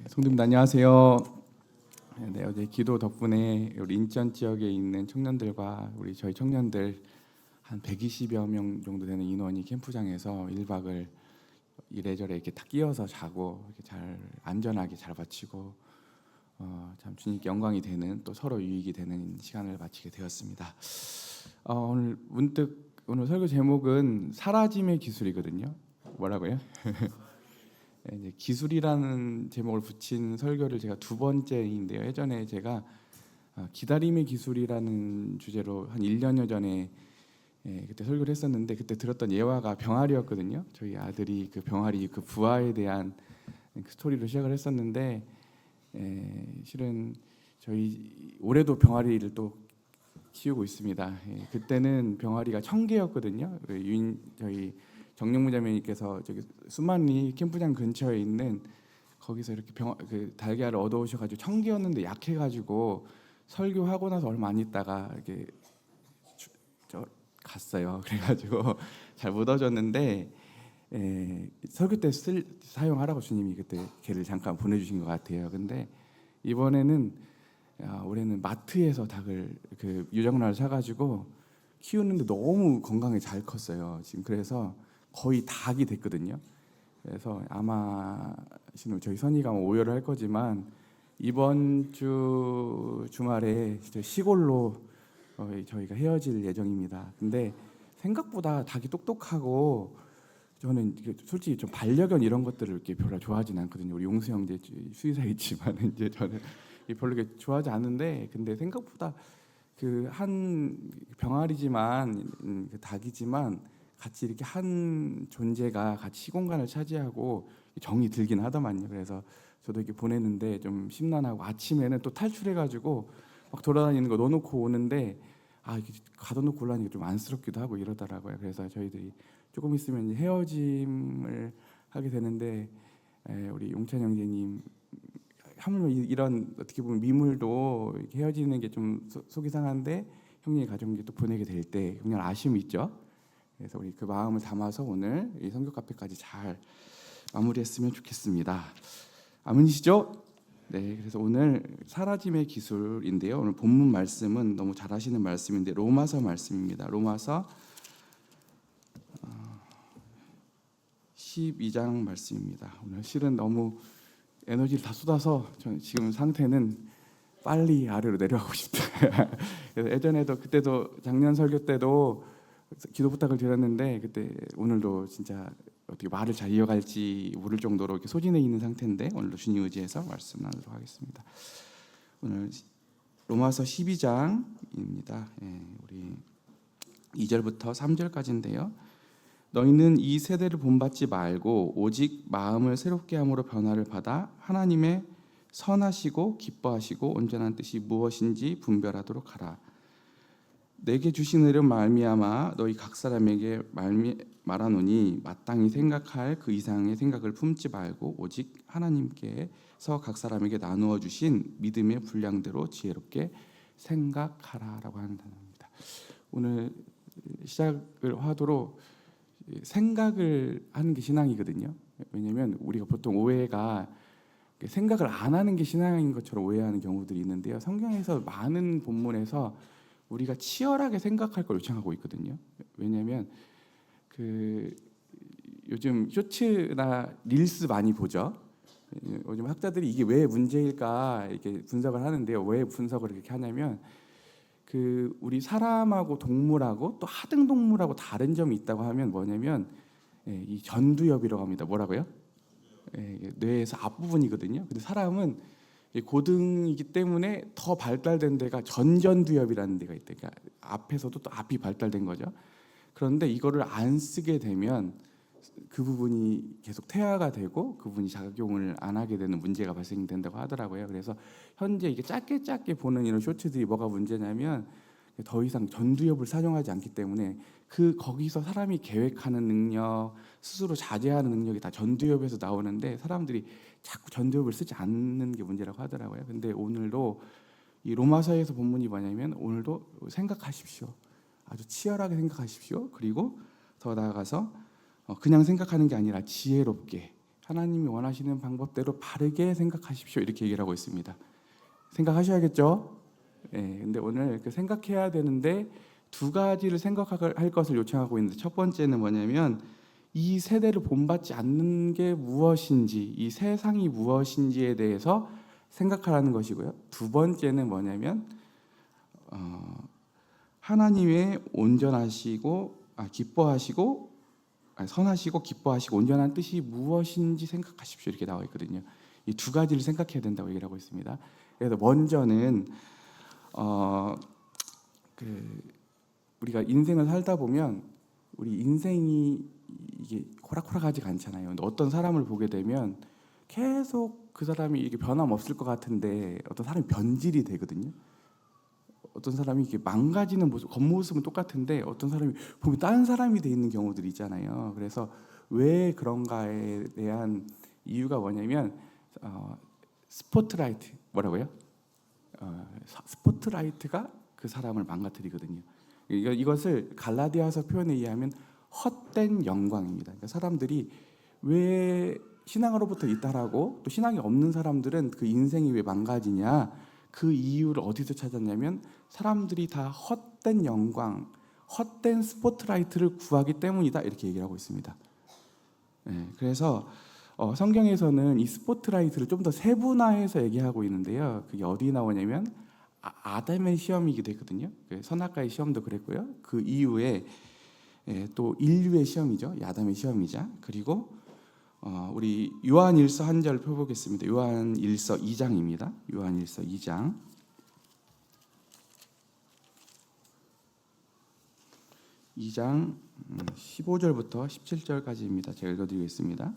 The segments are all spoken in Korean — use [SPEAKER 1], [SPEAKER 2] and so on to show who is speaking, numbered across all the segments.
[SPEAKER 1] 성도님 안녕하세요. 네, 어제 기도 덕분에 우리 인천 지역에 있는 청년들과 저희 청년들 한 120여 명 정도 되는 인원이 캠프장에서 1박을 이래저래 이렇게 다 끼어서 자고 이렇게 잘 안전하게 잘 마치고 참 주님께 영광이 되는 또 서로 유익이 되는 시간을 마치게 되었습니다. 오늘 문득 오늘 설교 제목은 사라짐의 기술이거든요. 뭐라고요? 이제 기술이라는 제목을 붙인 설교를 제가 두 번째인데요. 예전에 제가 기다림의 기술이라는 주제로 한 1년여 전에 그때 설교를 했었는데 그때 들었던 예화가 병아리였거든요. 저희 아들이 그 병아리 그 부화에 대한 그 스토리로 시작을 했었는데 실은 저희 올해도 병아리를 또 키우고 있습니다. 그때는 병아리가 1,000개였거든요. 저희 정령무자매님께서 저기 수만리 캠프장 근처에 있는 거기서 이렇게 그 달걀을 얻어오셔가지고 1,000개였는데 약해가지고 설교하고 나서 얼마 안 있다가 이렇게 갔어요. 그래가지고 잘 못 얻었는데 설교 때 사용하라고 주님이 그때 걔를 잠깐 보내주신 것 같아요. 근데 이번에는 올해는 마트에서 닭을 그 유정란을 사가지고 키우는데 너무 건강히 잘 컸어요. 지금 그래서 거의 닭이 됐거든요. 그래서 아마 저희 선이가 오열을 할 거지만 이번 주 주말에 시골로 저희가 헤어질 예정입니다. 근데 생각보다 닭이 똑똑하고 저는 솔직히 좀 반려견 이런 것들을 이렇게 별로 좋아하진 않거든요. 우리 용수 형제 수의사에 있지만 이제 저는 별로 이렇게 좋아하지 않는데 근데 생각보다 그 한 병아리지만 그 닭이지만 같이 이렇게 한 존재가 같이 시공간을 차지하고 정이 들긴 하더만요. 그래서 저도 이렇게 보내는데 좀 심란하고 아침에는 또 탈출해가지고 막 돌아다니는 거 넣어놓고 오는데 이렇게 가둬놓고 올라니까 좀 안쓰럽기도 하고 이러더라고요. 그래서 저희들이 조금 있으면 헤어짐을 하게 되는데 우리 용찬 형제님 하물며 이런 어떻게 보면 미물도 이렇게 헤어지는 게 좀 속이 상한데 형님 가족께 또 보내게 될 때 그냥 아쉬움이 있죠. 그래서 우리 그 마음을 담아서 오늘 이 선교 카페까지 잘 마무리했으면 좋겠습니다. 아멘이시죠? 네, 그래서 오늘 사라짐의 기술인데요. 오늘 본문 말씀은 너무 잘 아시는 말씀인데 로마서 말씀입니다. 로마서 12장 말씀입니다. 오늘 실은 너무 에너지를 다 쏟아서 저는 지금 상태는 빨리 아래로 내려가고 싶다. 그래서 예전에도 그때도 작년 설교 때도 기도 부탁을 드렸는데 그때 오늘도 진짜 어떻게 말을 잘 이어갈지 모를 정도로 이렇게 소진해 있는 상태인데 오늘도 주님 의지해서 말씀 나누도록 하겠습니다. 오늘 로마서 12장입니다. 우리 2절부터 3절까지인데요. 너희는 이 세대를 본받지 말고 오직 마음을 새롭게 함으로 변화를 받아 하나님의 선하시고 기뻐하시고 온전한 뜻이 무엇인지 분별하도록 하라. 내게 주신 은혜로 말미암아 너희 각 사람에게 말하노니 마땅히 생각할 그 이상의 생각을 품지 말고 오직 하나님께서 각 사람에게 나누어 주신 믿음의 분량대로 지혜롭게 생각하라라고 하는 단어입니다. 오늘 시작을 하도록 생각을 하는 게 신앙이거든요. 왜냐하면 우리가 보통 오해가 생각을 안 하는 게 신앙인 것처럼 오해하는 경우들이 있는데요. 성경에서 많은 본문에서 우리가 치열하게 생각할 걸 요청하고 있거든요. 왜냐하면 그 요즘 쇼츠나 릴스 많이 보죠. 요즘 학자들이 이게 왜 문제일까 이렇게 분석을 하는데요. 왜 분석을 이렇게 하냐면 그 우리 사람하고 동물하고 또 하등 동물하고 다른 점이 있다고 하면 뭐냐면 이 전두엽이라고 합니다. 뭐라고요? 뇌에서 앞부분이거든요. 근데 사람은 고등이기 때문에 더 발달된 데가 전전두엽이라는 데가 있대요. 그러니까 앞에서도 또 앞이 발달된 거죠. 그런데 이거를 안 쓰게 되면 그 부분이 계속 퇴화가 되고 그 부분이 작용을 안 하게 되는 문제가 발생된다고 하더라고요. 그래서 현재 이게 짧게 보는 이런 쇼츠들이 뭐가 문제냐면 더 이상 전두엽을 사용하지 않기 때문에 거기서 사람이 계획하는 능력, 스스로 자제하는 능력이 다 전두엽에서 나오는데 사람들이 자꾸 전두엽을 쓰지 않는 게 문제라고 하더라고요. 근데 오늘도 이 로마서에서 본문이 뭐냐면 오늘도 생각하십시오. 아주 치열하게 생각하십시오. 그리고 더 나아가서 그냥 생각하는 게 아니라 지혜롭게 하나님이 원하시는 방법대로 바르게 생각하십시오. 이렇게 얘기를 하고 있습니다. 생각하셔야겠죠? 네, 근데 오늘 그 생각해야 되는데 두 가지를 생각할 것을 요청하고 있는데, 첫 번째는 뭐냐면 이 세대를 본받지 않는 게 무엇인지, 이 세상이 무엇인지에 대해서 생각하라는 것이고요. 두 번째는 뭐냐면 하나님의 온전하시고 기뻐하시고 선하시고 기뻐하시고 온전한 뜻이 무엇인지 생각하십시오. 이렇게 나와 있거든요. 이 두 가지를 생각해야 된다고 얘기를 하고 있습니다. 그래서 먼저는 우리가 인생을 살다 보면 우리 인생이 이게 호락호락하지가 않잖아요. 근데 어떤 사람을 보게 되면 계속 그 사람이 이게 변함없을 것 같은데 어떤 사람이 변질이 되거든요. 어떤 사람이 이렇게 망가지는 모습, 겉모습은 똑같은데 어떤 사람이 보면 다른 사람이 돼 있는 경우들이 있잖아요. 그래서 왜 그런가에 대한 이유가 뭐냐면 스포트라이트, 뭐라고요? 스포트라이트가 그 사람을 망가뜨리거든요. 이것을 갈라디아서 표현에 의하면 헛된 영광입니다. 그러니까 사람들이 왜 신앙으로부터 이탈하고 또 신앙이 없는 사람들은 그 인생이 왜 망가지냐, 그 이유를 어디서 찾았냐면 사람들이 다 헛된 영광, 헛된 스포트라이트를 구하기 때문이다, 이렇게 얘기를 하고 있습니다. 네, 그래서 성경에서는 이 스포트라이트를 좀 더 세분화해서 얘기하고 있는데요. 그게 어디 나오냐면 아담의 시험이기도 했거든요. 선악과의 시험도 그랬고요. 그 이후에 또 인류의 시험이죠. 아담의 시험이자. 그리고 우리 요한일서 한 절 펴보겠습니다. 요한일서 2장입니다. 요한일서 2장 15절부터 17절까지입니다. 제가 읽어드리겠습니다.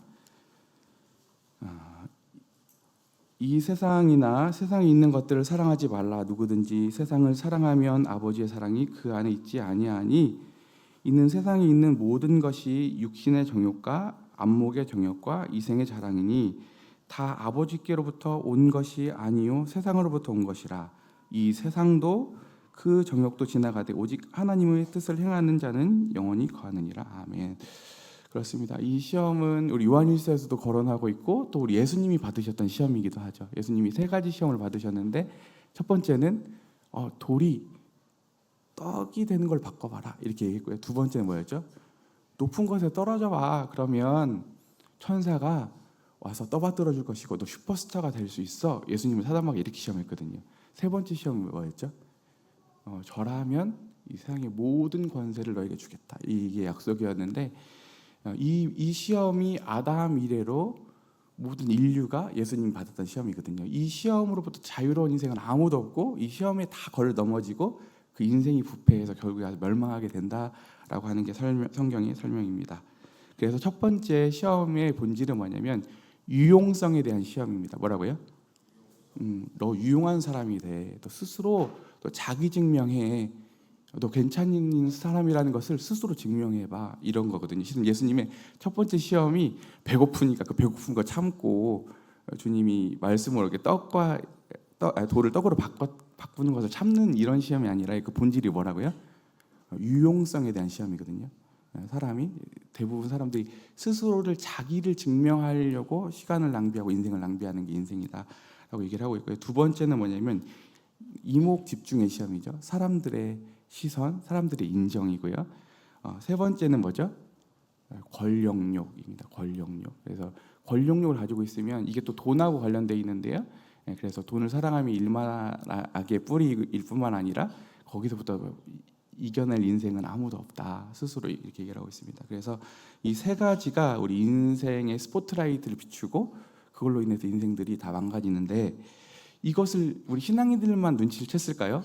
[SPEAKER 1] 이 세상이나 세상에 있는 것들을 사랑하지 말라. 누구든지 세상을 사랑하면 아버지의 사랑이 그 안에 있지 아니하니, 이는 세상에 있는 모든 것이 육신의 정욕과 안목의 정욕과 이생의 자랑이니 다 아버지께로부터 온 것이 아니요 세상으로부터 온 것이라. 이 세상도 그 정욕도 지나가되 오직 하나님의 뜻을 행하는 자는 영원히 거하느니라. 아멘. 그렇습니다. 이 시험은 우리 요한일서에서도 거론하고 있고 또 우리 예수님이 받으셨던 시험이기도 하죠. 예수님이 세 가지 시험을 받으셨는데, 첫 번째는 돌이 떡이 되는 걸 바꿔봐라, 이렇게 얘기했고요. 두 번째는 뭐였죠? 높은 곳에 떨어져 와. 그러면 천사가 와서 떠받들어 줄 것이고 너 슈퍼스타가 될 수 있어. 예수님을 사단마귀 이렇게 시험했거든요. 세 번째 시험은 뭐였죠? 절하면 이 세상의 모든 권세를 너에게 주겠다, 이게 약속이었는데, 이 시험이 아담 이래로 모든 인류가 예수님이 받았던 시험이거든요. 이 시험으로부터 자유로운 인생은 아무도 없고 이 시험에 다 걸려 넘어지고 그 인생이 부패해서 결국에 멸망하게 된다라고 하는 게 성경의 설명입니다. 그래서 첫 번째 시험의 본질은 뭐냐면 유용성에 대한 시험입니다. 뭐라고요? 너 유용한 사람이 돼. 또 스스로 또 자기 증명해. 너 괜찮은 사람이라는 것을 스스로 증명해봐, 이런 거거든요. 실은 예수님의 첫 번째 시험이 배고프니까 그 배고픈 거 참고 주님이 말씀으로 이렇게 돌을 떡으로 바꾸는 것을 참는 이런 시험이 아니라 그 본질이 뭐라고요? 유용성에 대한 시험이거든요. 대부분 사람들이 스스로를 자기를 증명하려고 시간을 낭비하고 인생을 낭비하는 게 인생이다라고 얘기를 하고 있고요. 두 번째는 뭐냐면 이목 집중의 시험이죠. 사람들의 시선, 사람들의 인정이고요. 세 번째는 뭐죠? 권력욕입니다. 권력욕. 그래서 권력욕을 가지고 있으면 이게 또 돈하고 관련되어 있는데요. 그래서 돈을 사랑하면 일만하게 뿌리일 뿐만 아니라 거기서부터 이겨낼 인생은 아무도 없다, 스스로 이렇게 얘기를 하고 있습니다. 그래서 이 세 가지가 우리 인생의 스포트라이트를 비추고 그걸로 인해서 인생들이 다 망가지는데, 이것을 우리 신앙인들만 눈치를 챘을까요?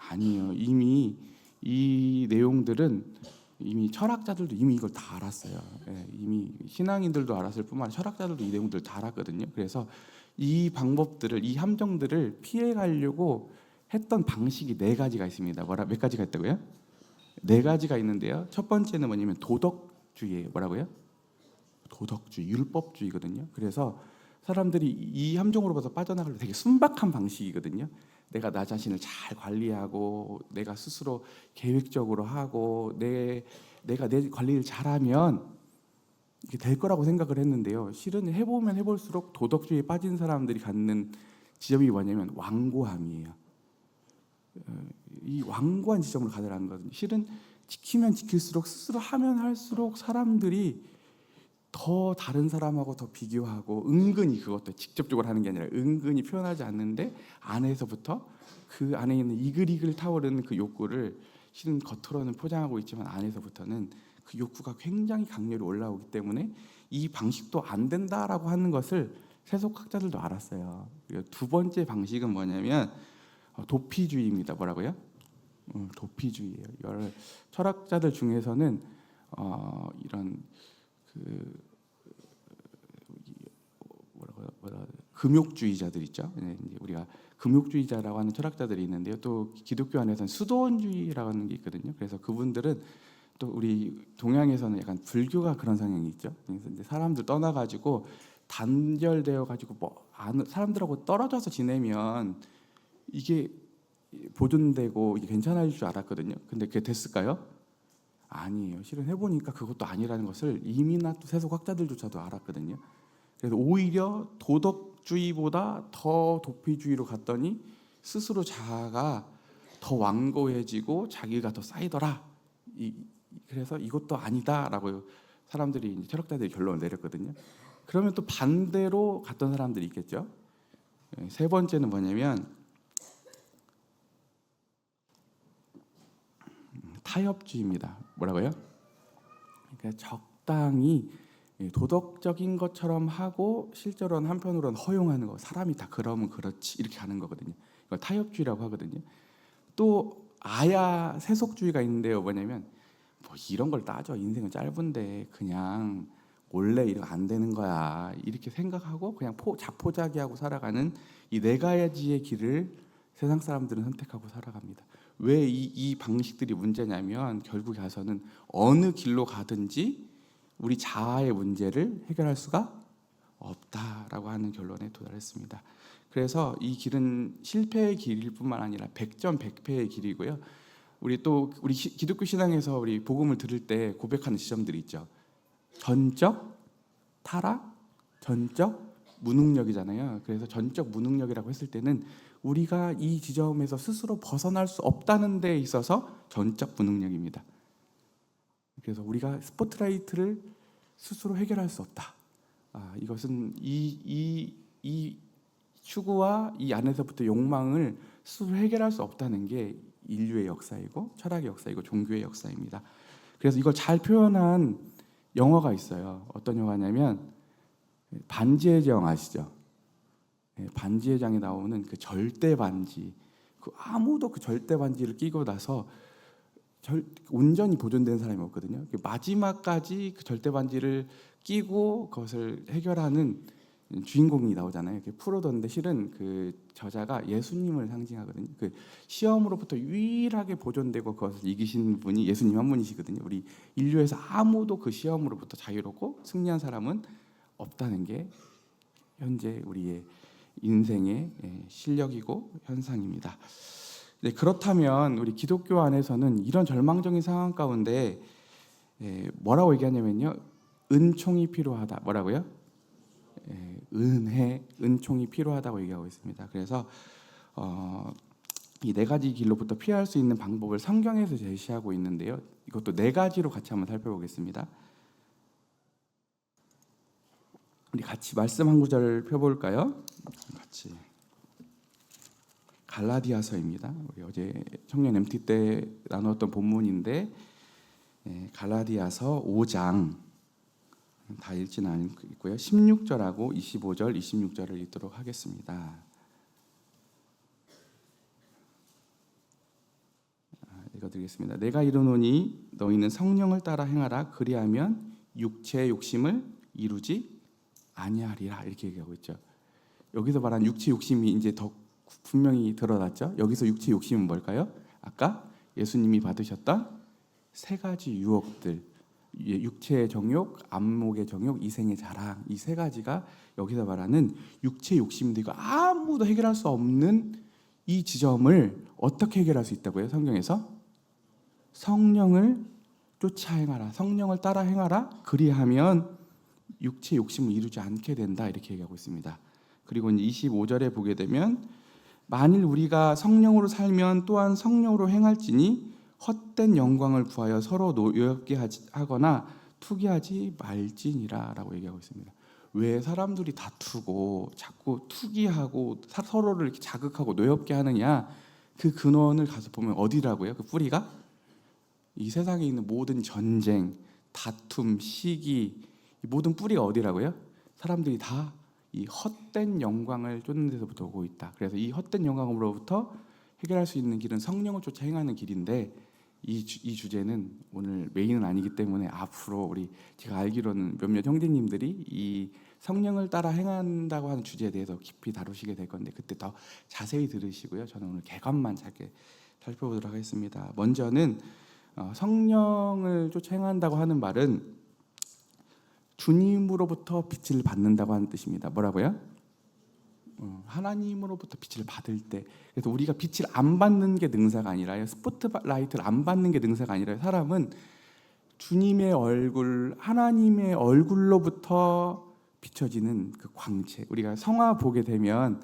[SPEAKER 1] 아니에요. 이미 이 내용들은 이미 철학자들도 이미 이걸 다 알았어요. 이미 신앙인들도 알았을 뿐만 아니라 철학자들도 이 내용들을 다 알았거든요. 그래서 이 방법들을, 이 함정들을 피해가려고 했던 방식이 네 가지가 있습니다. 몇 가지가 있다고요? 네 가지가 있는데요. 첫 번째는 뭐냐면 도덕주의예요. 뭐라고요? 도덕주의, 율법주의거든요. 그래서 사람들이 이 함정으로부터 빠져나가려고 되게 순박한 방식이거든요. 내가 나 자신을 잘 관리하고 내가 스스로 계획적으로 하고 내가 내 관리를 잘하면 이게 될 거라고 생각을 했는데요. 실은 해보면 해볼수록 도덕주의에 빠진 사람들이 갖는 지점이 뭐냐면 완고함이에요. 이 완고한 지점으로 가더라는 거거든요. 실은 지키면 지킬수록 스스로 하면 할수록 사람들이 더 다른 사람하고 더 비교하고 은근히 그것도 직접적으로 하는 게 아니라 은근히 표현하지 않는데 안에서부터 그 안에 있는 이글이글 타오르는 그 욕구를 실은 겉으로는 포장하고 있지만 안에서부터는 그 욕구가 굉장히 강렬히 올라오기 때문에 이 방식도 안 된다라고 하는 것을 세속학자들도 알았어요. 그리고 두 번째 방식은 뭐냐면 도피주의입니다. 뭐라고요? 도피주의예요. 여러 철학자들 중에서는 이런 그 금욕주의자들 있죠. 이제 우리가 금욕주의자라고 하는 철학자들이 있는데요. 또 기독교 안에서는 수도원주의라고 하는 게 있거든요. 그래서 그분들은 또 우리 동양에서는 약간 불교가 그런 성향이 있죠. 그래서 이제 사람들 떠나가지고 단절되어 가지고 뭐 사람들하고 떨어져서 지내면 이게 보존되고 이게 괜찮아질 줄 알았거든요. 근데 그게 됐을까요? 아니에요. 실은 해보니까 그것도 아니라는 것을 이미나 또 세속학자들조차도 알았거든요. 그래서 오히려 도덕주의보다 더 도피주의로 갔더니 스스로 자아가 더 완고해지고 자기가 더 쌓이더라. 그래서 이것도 아니다라고 사람들이 이제 철학자들이 결론을 내렸거든요. 그러면 또 반대로 갔던 사람들이 있겠죠. 세 번째는 뭐냐면 타협주의입니다. 뭐라고요? 그러니까 적당히 도덕적인 것처럼 하고 실제로는 한편으로는 허용하는 거. 사람이 다 그러면 그렇지 이렇게 하는 거거든요. 이걸 타협주의라고 하거든요. 또 아야 세속주의가 있는데요. 뭐냐면 뭐 이런 걸 따져. 인생은 짧은데 그냥 원래 이러면 안 되는 거야. 이렇게 생각하고 그냥 자포자기하고 살아가는 이 네 가지의 길을 세상 사람들은 선택하고 살아갑니다. 왜 이 방식들이 문제냐면 결국에 가서는 어느 길로 가든지 우리 자아의 문제를 해결할 수가 없다라고 하는 결론에 도달했습니다. 그래서 이 길은 실패의 길일 뿐만 아니라 100점 100패의 길이고요. 우리 기독교 신앙에서 우리 복음을 들을 때 고백하는 지점들이 있죠. 전적 타락, 전적 무능력이잖아요. 그래서 전적 무능력이라고 했을 때는 우리가 이 지점에서 스스로 벗어날 수 없다는 데 있어서 전적 무능력입니다. 그래서 우리가 스포트라이트를 스스로 해결할 수 없다. 이것은 이 추구와 이 안에서부터 욕망을 스스로 해결할 수 없다는 게 인류의 역사이고 철학의 역사이고 종교의 역사입니다. 그래서 이걸 잘 표현한 영화가 있어요. 어떤 영화냐면 반지의 제왕 아시죠? 반지의 제왕에 나오는 그 절대 반지. 아무도 그 절대 반지를 끼고 나서 온전히 보존된 사람이 없거든요. 마지막까지 그 절대 반지를 끼고 그것을 해결하는 주인공이 나오잖아요. 프로던데 실은 그 저자가 예수님을 상징하거든요. 그 시험으로부터 유일하게 보존되고 그것을 이기신 분이 예수님 한 분이시거든요. 우리 인류에서 아무도 그 시험으로부터 자유롭고 승리한 사람은 없다는 게 현재 우리의 인생의 실력이고 현상입니다. 네, 그렇다면 우리 기독교 안에서는 이런 절망적인 상황 가운데 뭐라고 얘기하냐면요, 은총이 필요하다. 뭐라고요? 은총이 필요하다고 얘기하고 있습니다. 그래서 이 네 가지 길로부터 피할 수 있는 방법을 성경에서 제시하고 있는데요. 이것도 네 가지로 같이 한번 살펴보겠습니다. 우리 같이 말씀 한 구절 펴볼까요? 같이. 갈라디아서입니다. 우리 어제 청년 MT 때 나누었던 본문인데 갈라디아서 5장 다 읽지는 않고요. 16절하고 25절, 26절을 읽도록 하겠습니다. 읽어드리겠습니다. 내가 이르노니 너희는 성령을 따라 행하라. 그리하면 육체의 욕심을 이루지 아니하리라. 이렇게 얘기하고 있죠. 여기서 말한 육체 욕심이 이제 더 분명히 드러났죠. 여기서 육체 욕심은 뭘까요? 아까 예수님이 받으셨던 세 가지 유혹들, 육체의 정욕, 안목의 정욕, 이생의 자랑, 이 세 가지가 여기서 말하는 육체 욕심인데 이거 아무도 해결할 수 없는 이 지점을 어떻게 해결할 수 있다고요? 성경에서 성령을 쫓아 행하라, 성령을 따라 행하라. 그리하면 육체 욕심을 이루지 않게 된다 이렇게 얘기하고 있습니다. 그리고 이제 25절에 보게 되면 만일 우리가 성령으로 살면 또한 성령으로 행할지니 헛된 영광을 구하여 서로 노엽게 하거나 투기하지 말지니라라고 얘기하고 있습니다. 왜 사람들이 다투고 자꾸 투기하고 서로를 이렇게 자극하고 노엽게 하느냐? 그 근원을 가서 보면 어디라고요? 그 뿌리가 이 세상에 있는 모든 전쟁, 다툼, 시기, 이 모든 뿌리가 어디라고요? 사람들이 다 이 헛된 영광을 쫓는 데서부터 오고 있다. 그래서 이 헛된 영광으로부터 해결할 수 있는 길은 성령을 쫓아 행하는 길인데 이 주제는 오늘 메인은 아니기 때문에 앞으로 제가 알기로는 몇몇 형제님들이 이 성령을 따라 행한다고 하는 주제에 대해서 깊이 다루시게 될 건데 그때 더 자세히 들으시고요. 저는 오늘 개관만 짧게 살펴보도록 하겠습니다. 먼저는 성령을 쫓아 행한다고 하는 말은 주님으로부터 빛을 받는다고 하는 뜻입니다. 뭐라고요? 하나님으로부터 빛을 받을 때. 그래서 우리가 빛을 안 받는 게 능사가 아니라요. 스포트라이트를 안 받는 게 능사가 아니라요. 사람은 주님의 얼굴, 하나님의 얼굴로부터 비춰지는 그 광채. 우리가 성화 보게 되면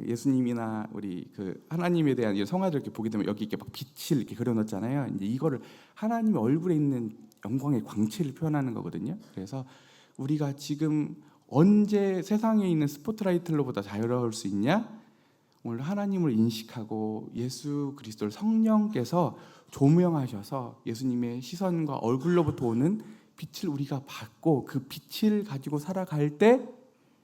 [SPEAKER 1] 예수님이나 우리 그 하나님에 대한 성화들 이렇게 보게 되면 여기 이렇게 막 빛을 이렇게 그려놓잖아요. 이제 이거를 하나님의 얼굴에 있는 영광의 광채를 표현하는 거거든요. 그래서 우리가 지금 언제 세상에 있는 스포트라이트로보다 자유로울 수 있냐? 오늘 하나님을 인식하고 예수 그리스도를 성령께서 조명하셔서 예수님의 시선과 얼굴로부터 오는 빛을 우리가 받고 그 빛을 가지고 살아갈 때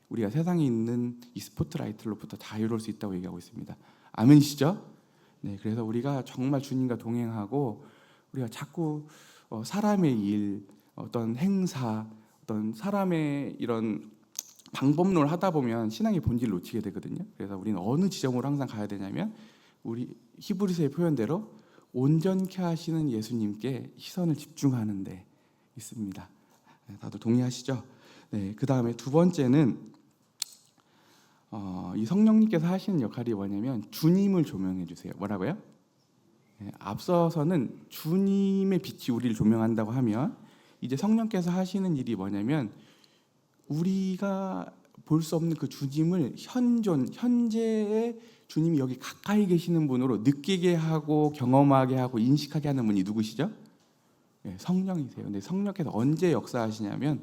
[SPEAKER 1] 우리가 세상에 있는 이 스포트라이트로부터 자유로울 수 있다고 얘기하고 있습니다. 아멘이시죠? 네, 그래서 우리가 정말 주님과 동행하고 우리가 자꾸 사람의 일, 어떤 행사, 어떤 사람의 이런 방법론을 하다 보면 신앙의 본질을 놓치게 되거든요. 그래서 우리는 어느 지점으로 항상 가야 되냐면 우리 히브리서의 표현대로 온전케 하시는 예수님께 시선을 집중하는 데 있습니다. 다들 동의하시죠? 네, 그 다음에 두 번째는 이 성령님께서 하시는 역할이 뭐냐면 주님을 조명해 주세요. 뭐라고요? 네, 앞서서는 주님의 빛이 우리를 조명한다고 하면 이제 성령께서 하시는 일이 뭐냐면 우리가 볼 수 없는 그 주님을 현재의 주님이 여기 가까이 계시는 분으로 느끼게 하고 경험하게 하고 인식하게 하는 분이 누구시죠? 네, 성령이세요. 근데 성령께서 언제 역사하시냐면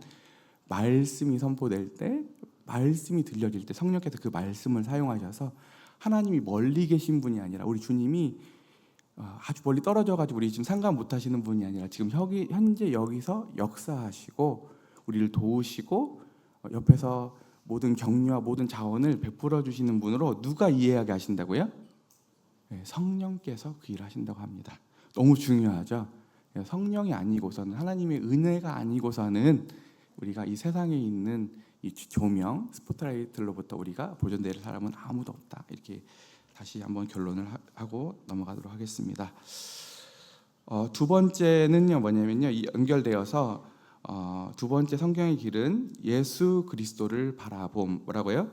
[SPEAKER 1] 말씀이 선포될 때, 말씀이 들려질 때 성령께서 그 말씀을 사용하셔서 하나님이 멀리 계신 분이 아니라 우리 주님이 아주 멀리 떨어져 가지고 우리 지금 상관 못 하시는 분이 아니라 지금 현재 여기서 역사하시고 우리를 도우시고 옆에서 모든 격려와 모든 자원을 베풀어 주시는 분으로 누가 이해하게 하신다고요? 네, 성령께서 그 일을 하신다고 합니다. 너무 중요하죠. 성령이 아니고서는 하나님의 은혜가 아니고서는 우리가 이 세상에 있는 이 조명 스포트라이트로부터 우리가 보존될 사람은 아무도 없다. 이렇게 다시 한번 결론을 하고 넘어가도록 하겠습니다. 두 번째는요 뭐냐면요 이 연결되어서 두 번째 성경의 길은 예수 그리스도를 바라봄. 뭐라고요?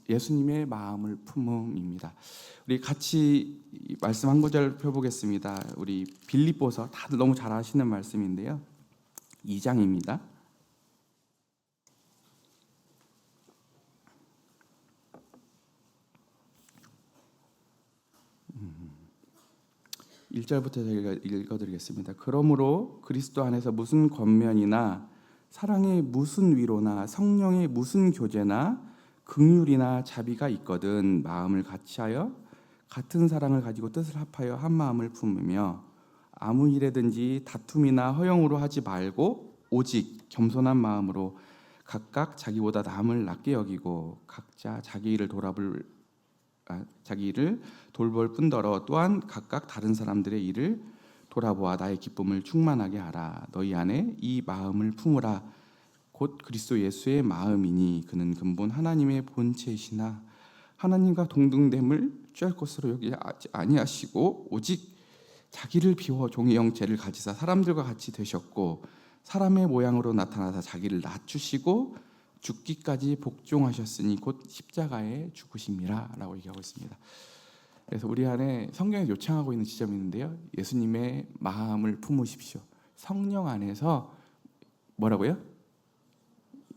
[SPEAKER 1] 예수님의 마음을 품음입니다. 우리 같이 말씀 한 구절 펴보겠습니다. 우리 빌립보서 다들 너무 잘 아시는 말씀인데요. 2장입니다. 1절부터 제가 읽어드리겠습니다. 그러므로 그리스도 안에서 무슨 권면이나 사랑의 무슨 위로나 성령의 무슨 교제나 긍휼이나 자비가 있거든 마음을 같이하여 같은 사랑을 가지고 뜻을 합하여 한 마음을 품으며 아무 일에든지 다툼이나 허영으로 하지 말고 오직 겸손한 마음으로 각각 자기보다 남을 낫게 여기고 각자 자기 일을 돌볼 뿐더러 또한 각각 다른 사람들의 일을 돌아보아 나의 기쁨을 충만하게 하라. 너희 안에 이 마음을 품으라. 곧 그리스도 예수의 마음이니 그는 근본 하나님의 본체이시나 하나님과 동등됨을 취할 것으로 여기지 아니하시고 오직 자기를 비워 종의 형체를 가지사 사람들과 같이 되셨고 사람의 모양으로 나타나사 자기를 낮추시고 죽기까지 복종하셨으니 곧 십자가에 죽으심이라 라고 얘기하고 있습니다. 그래서 우리 안에 성경에 요청하고 있는 지점이 있는데요. 예수님의 마음을 품으십시오. 성령 안에서 뭐라고요?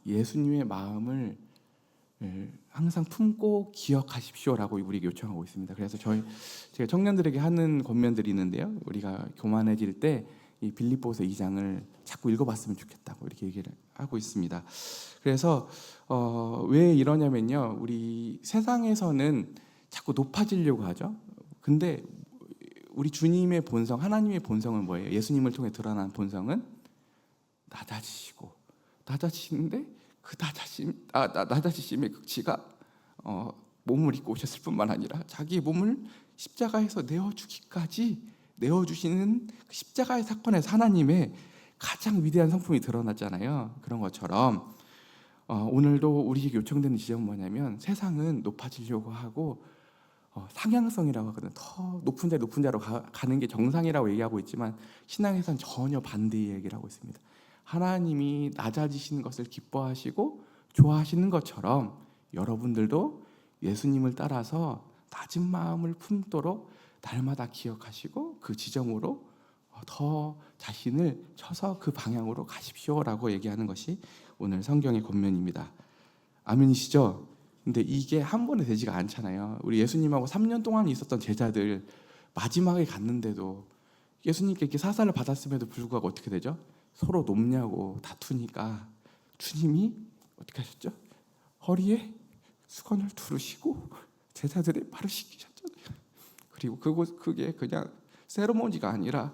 [SPEAKER 1] 예수님의 마음을 항상 품고 기억하십시오라고 우리에게 요청하고 있습니다. 그래서 제가 청년들에게 하는 권면들이 있는데요. 우리가 교만해질 때 이 빌립보서 2장을 자꾸 읽어봤으면 좋겠다고 이렇게 얘기를 하고 있습니다. 그래서 왜 이러냐면요, 우리 세상에서는 자꾸 높아지려고 하죠. 근데 우리 주님의 본성, 하나님의 본성은 뭐예요? 예수님을 통해 드러난 본성은 낮아지시는데 그 낮아지심의 극치가 몸을 입고 오셨을 뿐만 아니라 자기의 몸을 십자가에서 내어주시는 그 십자가의 사건에서 하나님의 가장 위대한 성품이 드러났잖아요. 그런 것처럼 오늘도 우리에게 요청되는 지점은 뭐냐면, 세상은 높아지려고 하고 상향성이라고 하거든요. 더 높은 자로 가는 게 정상이라고 얘기하고 있지만, 신앙에서는 전혀 반대의 얘기를 하고 있습니다. 하나님이 낮아지시는 것을 기뻐하시고 좋아하시는 것처럼 여러분들도 예수님을 따라서 낮은 마음을 품도록 날마다 기억하시고 그 지점으로 더 자신을 쳐서 그 방향으로 가십시오라고 얘기하는 것이 오늘 성경의 권면입니다. 아멘이시죠? 근데 이게 한 번에 되지가 않잖아요. 우리 예수님하고 3년 동안 있었던 제자들, 마지막에 갔는데도 예수님께 이렇게 사사를 받았음에도 불구하고 어떻게 되죠? 서로 높냐고 다투니까 주님이 어떻게 하셨죠? 허리에 수건을 두르시고 제자들의 발을 씻기셨잖아요. 그리고 그게 그냥 세레모니가 아니라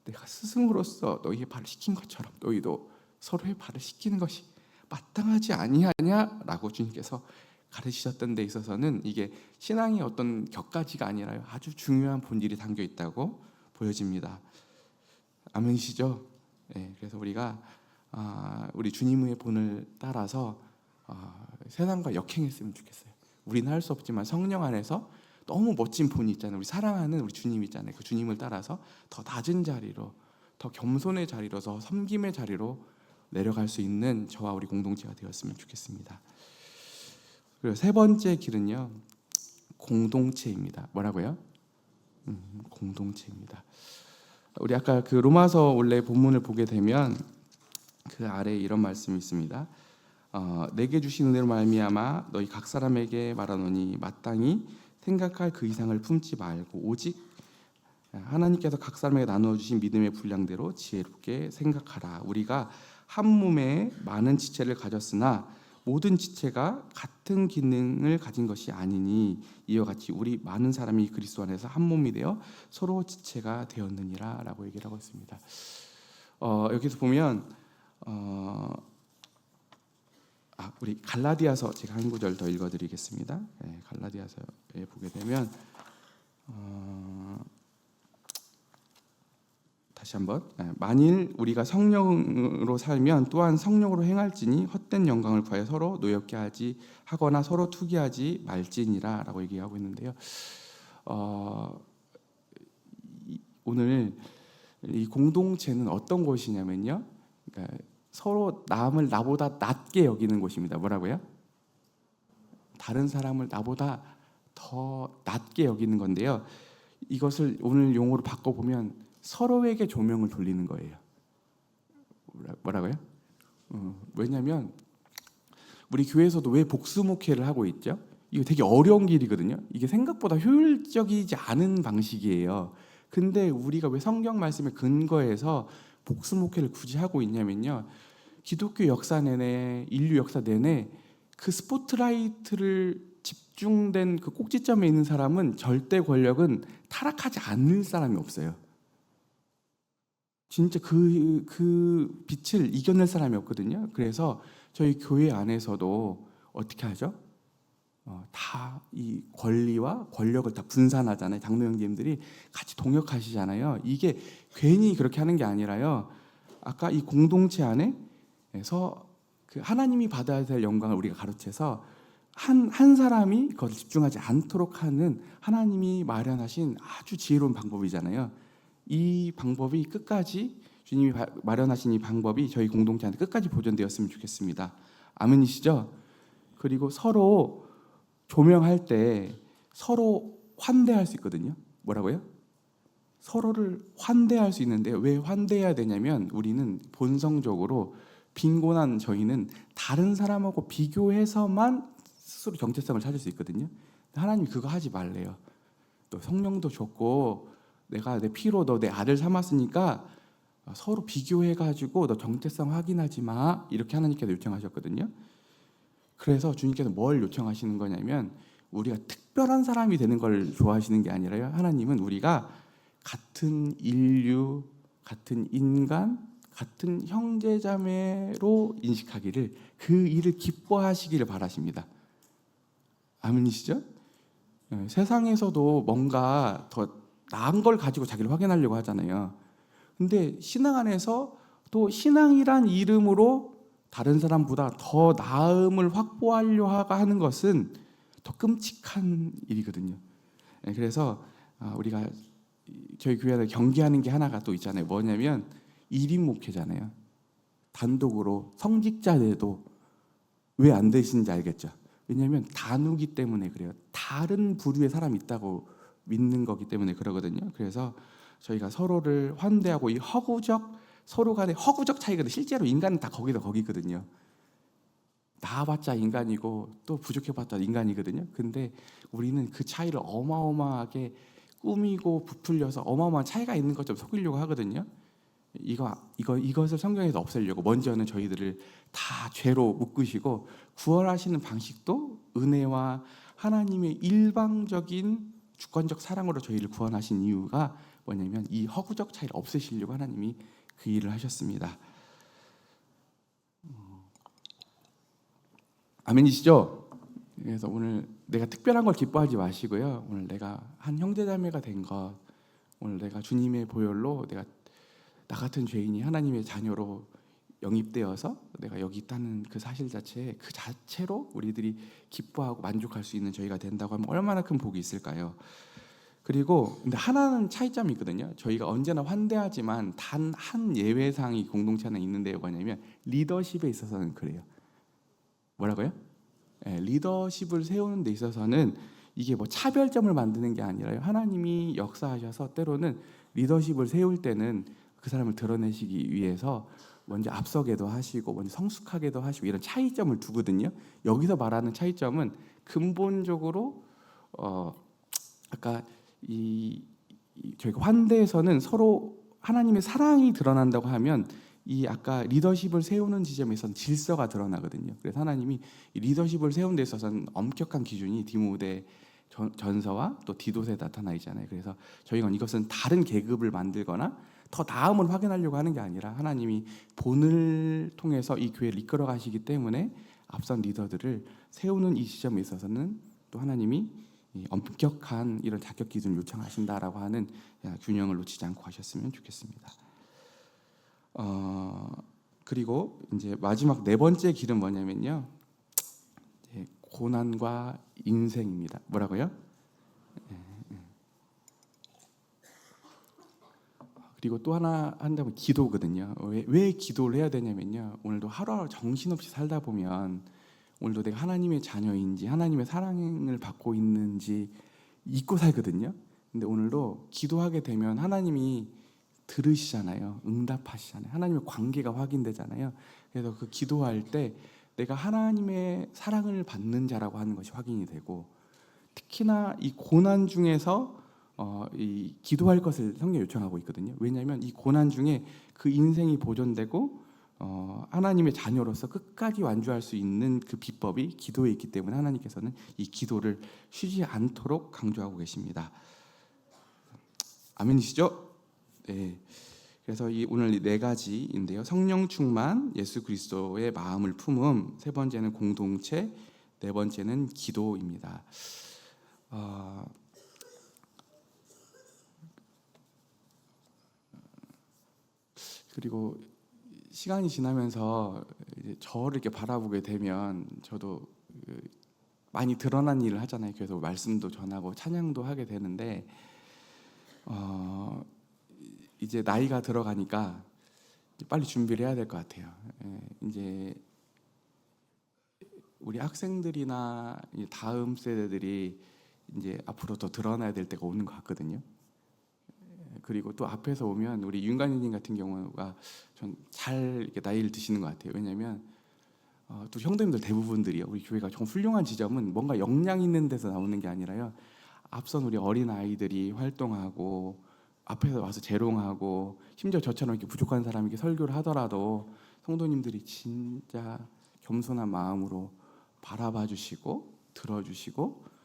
[SPEAKER 1] 내가 스승으로서 너희의 발을 씻긴 것처럼 너희도 서로의 발을 씻기는 것이 마땅하지 아니하냐라고 주님께서 가르치셨던 데 있어서는 이게 신앙의 어떤 격가지가 아니라 아주 중요한 본질이 담겨 있다고 보여집니다. 아멘이시죠? 네, 그래서 우리가 우리 주님의 본을 따라서 세상과 역행했으면 좋겠어요. 우리는 할 수 없지만 성령 안에서 너무 멋진 본이 있잖아요. 우리 사랑하는 우리 주님 있잖아요. 그 주님을 따라서 더 낮은 자리로, 더 겸손의 자리로, 더 섬김의 자리로 내려갈 수 있는 저와 우리 공동체가 되었으면 좋겠습니다. 그리고 세 번째 길은요, 공동체입니다. 뭐라고요? 공동체입니다. 우리 아까 그 로마서 원래 본문을 보게 되면 그 아래에 이런 말씀이 있습니다. 내게 주신 은혜로 말미암아 너희 각 사람에게 말하노니 마땅히 생각할 그 이상을 품지 말고 오직 하나님께서 각 사람에게 나누어 주신 믿음의 분량대로 지혜롭게 생각하라. 우리가 한 몸에 많은 지체를 가졌으나 모든 지체가 같은 기능을 가진 것이 아니니 이와 같이 우리 많은 사람이 그리스도 안에서 한 몸이 되어 서로 지체가 되었느니라라고 얘기를 하고 있습니다. 여기서 보면 우리 갈라디아서 제가 한 구절 더 읽어드리겠습니다. 네, 갈라디아서에 보게 되면 다시 한번, 만일 우리가 성령으로 살면 또한 성령으로 행할지니 헛된 영광을 구하여 서로 노엽게 하거나 서로 투기하지 말지니라라고 얘기하고 있는데요. 오늘 이 공동체는 어떤 곳이냐면요, 그러니까 서로 남을 나보다 낮게 여기는 곳입니다. 뭐라고요? 다른 사람을 나보다 더 낮게 여기는 건데요. 이것을 오늘 용어로 바꿔보면 서로에게 조명을 돌리는 거예요. 뭐라고요? 왜냐하면 우리 교회에서도 왜 복수목회를 하고 있죠? 이거 되게 어려운 길이거든요. 이게 생각보다 효율적이지 않은 방식이에요. 근데 우리가 왜 성경 말씀에 근거해서 복수목회를 굳이 하고 있냐면요, 기독교 역사 내내, 인류 역사 내내 그 스포트라이트를 집중된 그 꼭지점에 있는 사람은, 절대 권력은 타락하지 않을 사람이 없어요. 진짜 그 빛을 이겨낼 사람이 없거든요. 그래서 저희 교회 안에서도 어떻게 하죠? 다 이 권리와 권력을 다 분산하잖아요. 장로 형제님들이 같이 동역하시잖아요. 이게 괜히 그렇게 하는 게 아니라요, 아까 이 공동체 안에서 그 하나님이 받아야 될 영광을 우리가 가르쳐서 한 사람이 그걸 집중하지 않도록 하는 하나님이 마련하신 아주 지혜로운 방법이잖아요. 이 방법이 끝까지, 주님이 마련하신 이 방법이 저희 공동체한테 끝까지 보존되었으면 좋겠습니다. 아멘이시죠? 그리고 서로 조명할 때 서로 환대할 수 있거든요. 뭐라고요? 서로를 환대할 수 있는데 왜 환대해야 되냐면, 우리는 본성적으로 빈곤한 저희는 다른 사람하고 비교해서만 스스로 정체성을 찾을 수 있거든요. 하나님이 그거 하지 말래요. 또 성령도 줬고 내가 내 피로 너 내 아들 삼았으니까 서로 비교해가지고 너 정체성 확인하지 마, 이렇게 하나님께서 요청하셨거든요. 그래서 주님께서 뭘 요청하시는 거냐면 우리가 특별한 사람이 되는 걸 좋아하시는 게 아니라요, 하나님은 우리가 같은 인류, 같은 인간, 같은 형제자매로 인식하기를, 그 일을 기뻐하시기를 바라십니다. 아멘이시죠? 세상에서도 뭔가 더 나은 걸 가지고 자기를 확인하려고 하잖아요. 근데 신앙 안에서 또 신앙이란 이름으로 다른 사람보다 더 나음을 확보하려 하는 것은 더 끔찍한 일이거든요. 그래서 우리가 저희 교회에서 경계하는 게 하나가 또 있잖아요. 뭐냐면 1인 목회잖아요. 단독으로 성직자들도 왜 안 되시는지 알겠죠? 왜냐하면 단우기 때문에 그래요. 다른 부류의 사람이 있다고 믿는 거기 때문에 그러거든요. 그래서 저희가 서로를 환대하고, 이 서로 간의 허구적 차이거든요. 실제로 인간은 다 거기거든요. 나아봤자 인간이고 또 부족해봤자 인간이거든요. 근데 우리는 그 차이를 어마어마하게 꾸미고 부풀려서 어마어마한 차이가 있는 것처럼 속이려고 하거든요. 이것을 성경에서 없애려고 먼저는 저희들을 다 죄로 묶으시고, 구원하시는 방식도 은혜와 하나님의 일방적인 주권적 사랑으로 저희를 구원하신 이유가 뭐냐면 이 허구적 차이를 없애시려고 하나님이 그 일을 하셨습니다. 아멘이시죠? 그래서 오늘 내가 특별한 걸 기뻐하지 마시고요, 오늘 내가 한 형제자매가 된 것, 오늘 내가 주님의 보혈로 내가 나 같은 죄인이 하나님의 자녀로 영입되어서 내가 여기 있다는 그 사실 자체로 우리들이 기뻐하고 만족할 수 있는 저희가 된다고 하면 얼마나 큰 복이 있을까요? 그리고 근데 하나는 차이점이 있거든요. 저희가 언제나 환대하지만 단 한 예외상이 공동체 안에 있는데요. 뭐냐면 리더십에 있어서는 그래요. 뭐라고요? 리더십을 세우는 데 있어서는 이게 뭐 차별점을 만드는 게 아니라요, 하나님이 역사하셔서 때로는 리더십을 세울 때는 그 사람을 드러내시기 위해서 먼저 앞서게도 하시고 먼저 성숙하게도 하시고 이런 차이점을 두거든요. 여기서 말하는 차이점은 근본적으로 아까 저희가 환대에서는 서로 하나님의 사랑이 드러난다고 하면 이 아까 리더십을 세우는 지점에서는 질서가 드러나거든요. 그래서 하나님이 이 리더십을 세우는 데 있어서는 엄격한 기준이 디모데 전서와 또 디도서에 나타나 있잖아요. 그래서 저희가 이것은 다른 계급을 만들거나 더 나음을 확인하려고 하는 게 아니라 하나님이 본을 통해서 이 교회를 이끌어 가시기 때문에 앞선 리더들을 세우는 이 시점에 있어서는 또 하나님이 엄격한 이런 자격 기준을 요청하신다라고 하는 균형을 놓치지 않고 하셨으면 좋겠습니다. 그리고 이제 마지막 네 번째 길은 뭐냐면요, 고난과 인생입니다. 뭐라고요? 그리고 또 하나 한다면 기도거든요. 왜 기도를 해야 되냐면요, 오늘도 하루하루 정신없이 살다 보면 오늘도 내가 하나님의 자녀인지 하나님의 사랑을 받고 있는지 잊고 살거든요. 근데 오늘도 기도하게 되면 하나님이 들으시잖아요. 응답하시잖아요. 하나님의 관계가 확인되잖아요. 그래서 그 기도할 때 내가 하나님의 사랑을 받는 자라고 하는 것이 확인이 되고, 특히나 이 고난 중에서 이 기도할 것을 성경에 요청하고 있거든요. 왜냐하면 이 고난 중에 그 인생이 보존되고 하나님의 자녀로서 끝까지 완주할 수 있는 그 비법이 기도에 있기 때문에 하나님께서는 이 기도를 쉬지 않도록 강조하고 계십니다. 아멘이시죠? 네. 그래서 오늘 이 네 가지인데요. 성령 충만, 예수 그리스도의 마음을 품음, 세 번째는 공동체, 네 번째는 기도입니다. 그리고 시간이 지나면서 이제 저를 이렇게 바라보게 되면 저도 많이 드러난 일을 하잖아요. 그래서 말씀도 전하고 찬양도 하게 되는데 이제 나이가 들어가니까 빨리 준비를 해야 될 것 같아요. 이제 우리 학생들이나 다음 세대들이 이제 앞으로 더 드러나야 될 때가 오는 것 같거든요. 그리고 또 앞에서 오면 우리 윤관희님 같은 경우가 전 잘 이렇게 나이를 드시는 것 같아요. 왜냐하면 또 형들님들 대부분들이요. 우리 교회가 좀 훌륭한 지점은 뭔가 역량 있는 데서 나오는 게 아니라요. 앞선 우리 어린 아이들이 활동하고 앞에서 와서 재롱하고 심지어 저처럼 이렇게 부족한 사람에게 설교를 하더라도 성도님들이 진짜 겸손한 마음으로 바라봐 주시고 들어주시고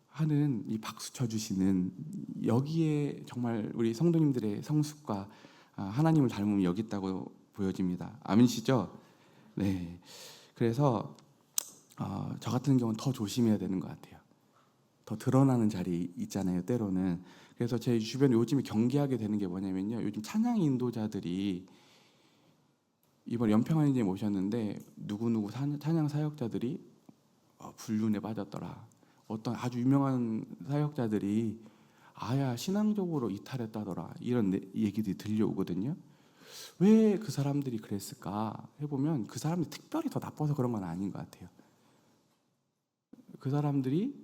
[SPEAKER 1] 하는 이 박수 쳐주시는 여기에 정말 우리 성도님들의 성숙과 하나님을 닮음이 여기 있다고 보여집니다. 아멘시죠? 네. 그래서 저 같은 경우는 더 조심해야 되는 것 같아요. 더 드러나는 자리 있잖아요, 때로는. 그래서 제 주변에 요즘에 경계하게 되는 게 뭐냐면요, 요즘 찬양 인도자들이 이번 연평안인제 모셨는데 누구누구 찬양 사역자들이 불륜에 빠졌더라. 어떤 아주 유명한 사역자들이 아야 신앙적으로 이탈했다더라. 이런 얘기들이 들려오거든요. 왜 그 사람들이 그랬을까 해보면 그 사람들이 특별히 더 나빠서 그런 건 아닌 것 같아요. 그 사람들이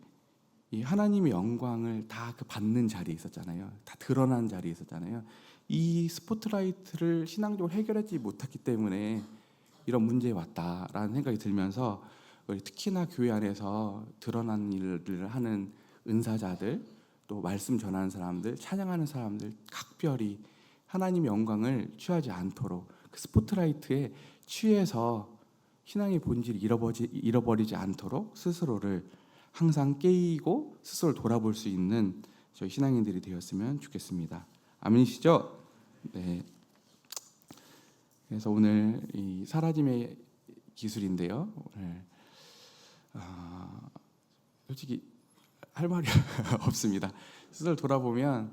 [SPEAKER 1] 이 하나님의 영광을 다 그 받는 자리에 있었잖아요. 다 드러난 자리에 있었잖아요. 이 스포트라이트를 신앙적으로 해결하지 못했기 때문에 이런 문제에 왔다라는 생각이 들면서 특히나 교회 안에서 드러난 일을 하는 은사자들, 또 말씀 전하는 사람들, 찬양하는 사람들 각별히 하나님의 영광을 취하지 않도록 그 스포트라이트에 취해서 신앙의 본질을 잃어버리지 않도록 스스로를 항상 깨이고 스스로를 돌아볼 수 있는 저희 신앙인들이 되었으면 좋겠습니다. 아멘이시죠? 네. 그래서 오늘 이 사라짐의 기술인데요. 오늘 솔직히 할 말이 없습니다. 스스로 돌아보면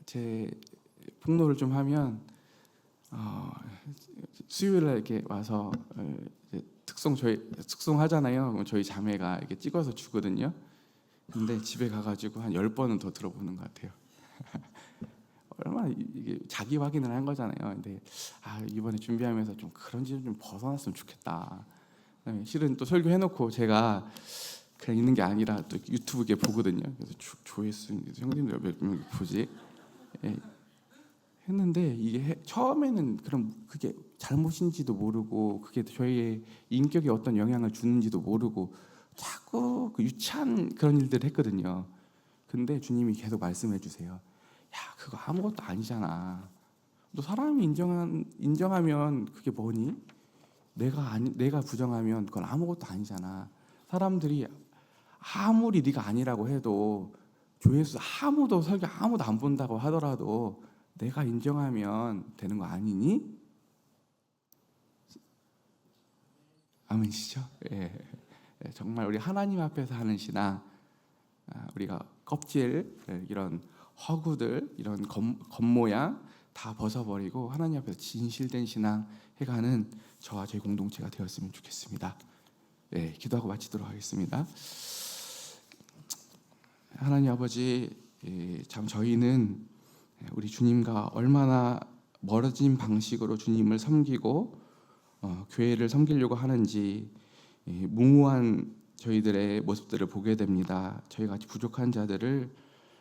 [SPEAKER 1] 제 폭로를 좀 하면 수요일에 이렇게 와서 특송 하잖아요. 저희 자매가 이렇게 찍어서 주거든요. 근데 집에 가가지고 한 10번은 더 들어보는 것 같아요. 얼마나 이게 자기 확인을 한 거잖아요. 근데 이번에 준비하면서 좀 그런 좀 벗어났으면 좋겠다. 실은 또 설교해놓고 제가 그냥 있는 게 아니라 또 유튜브에 보거든요. 그래서 조회수 형님들 몇 명 보지? 예. 했는데 이게 처음에는 그럼 그게 잘못인지도 모르고 그게 저희의 인격에 어떤 영향을 주는지도 모르고 자꾸 그 유치한 그런 일들을 했거든요. 근데 주님이 계속 말씀해 주세요. 야, 그거 아무것도 아니잖아. 너 사람이 인정하면 그게 뭐니? 내가 부정하면 그건 아무것도 아니잖아. 사람들이 아무리 네가 아니라고 해도 조회수 설교 아무도 안 본다고 하더라도 내가 인정하면 되는 거 아니니? 아멘이시죠? 예. 정말 우리 하나님 앞에서 하는 신앙, 우리가 껍질 이런 허구들 이런 겉모양 다 벗어버리고 하나님 앞에서 진실된 신앙 해가는 저와 저희 공동체가 되었으면 좋겠습니다. 네, 기도하고 마치도록 하겠습니다. 하나님 아버지, 참 저희는 우리 주님과 얼마나 멀어진 방식으로 주님을 섬기고 교회를 섬기려고 하는지 무모한 저희들의 모습들을 보게 됩니다. 저희같이 부족한 자들을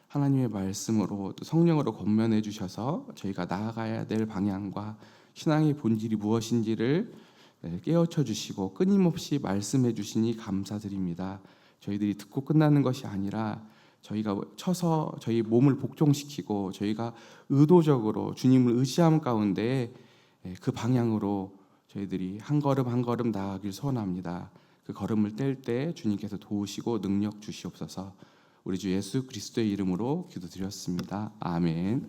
[SPEAKER 1] 하나님의 말씀으로 또 성령으로 권면해 주셔서 저희가 나아가야 될 방향과 신앙의 본질이 무엇인지를 깨우쳐 주시고 끊임없이 말씀해 주시니 감사드립니다. 저희들이 듣고 끝나는 것이 아니라 저희가 쳐서 저희 몸을 복종시키고 저희가 의도적으로 주님을 의지함 가운데 그 방향으로 저희들이 한 걸음 한 걸음 나아가길 소원합니다. 그 걸음을 뗄 때 주님께서 도우시고 능력 주시옵소서. 우리 주 예수 그리스도의 이름으로 기도드렸습니다. 아멘.